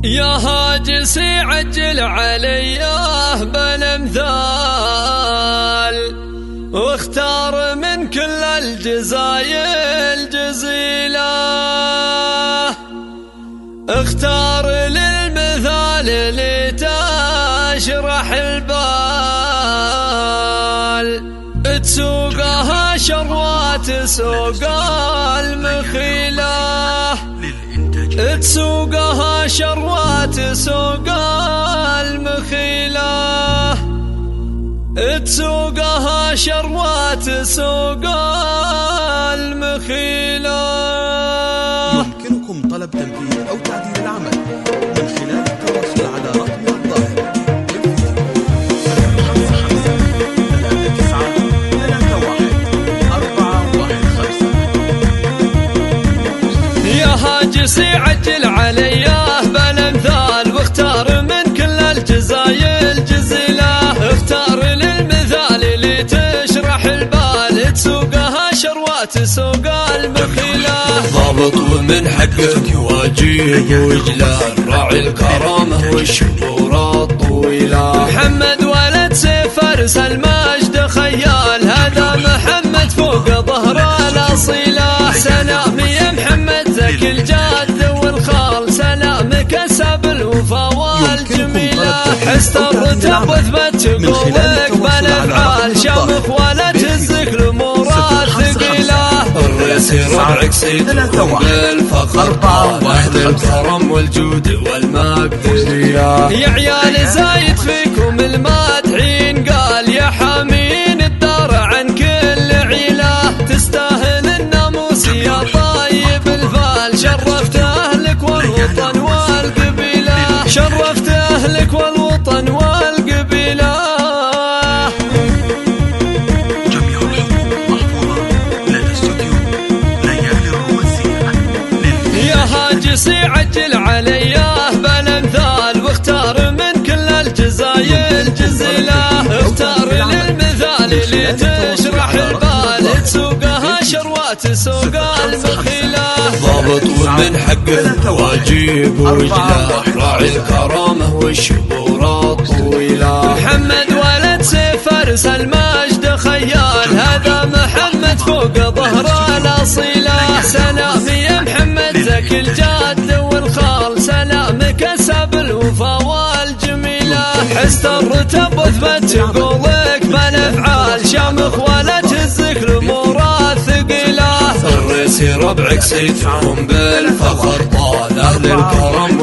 يا هاجسي عجل عليه بالامثال، واختار من كل الجزايل جزيله، اختار للمثال اللي تشرح البال، تسوقها شروات سوق المخيله، تسوقها شروات سوق المخيله، تسوقها شروات سوق المخيله. يمكنكم طلب تنفيذ أو تعديل العمل من خلال التواصل على رقم الظاهر. يا هاجسي عجل عليه بالامثال، واختار من كل الجزايل جزيله، اختار للمثال اللي تشرح البال، تسوقها شروات سوق المخيله. ضابط ومن حقك واجب وجلال، راعي الكرامه والشهور الطويله. محمد ولد سيف فارس المجد خيال، هذا محمد فوق ظهر الاصيله. سلام يا محمد ذكي الجاد والخال، سلامك ساب الوفا والجميله. حست الرتب واثبت قولك بالافعال، شامخ ولا تهزك الامور الثقيله. الرئيسي ربعك سيدكم بالفخر طال، اهل الكرم والجود والمقدريه. يا عيال زايد فيكم المادحين، قال يا حامين الدار عن كل عيله. تستاهل الناموس يا طيب الفال، شرفت اهلك والوطن والقبيله، شرفت اهلك والوطن والقبيله. جميع الحقوق محفوظة لدى استوديو ليالي الرومانسية. يا هاجسي عجل عليه بالامثال، واختار من كل الجزايل جزيله، اختار للمثال اللي تشرح البال، تسوقها شروات سوق المخيله. ضابط ومن حقه واجب وجلال، راعي الكرامه والشهور الطويله. محمد ولد سيف فارس المجد خيال، هذا محمد فوق ظهر الاصيله. سلام يا محمد ذكي الجاد والخال، سلامك ساب الوفا والجميله. حست الرتب واثبت قولك بالافعال، شامخ ولا تهزك الامور الثقيله. الرئيسي ربعك سيدكم بالفخر طال، اهل الكرم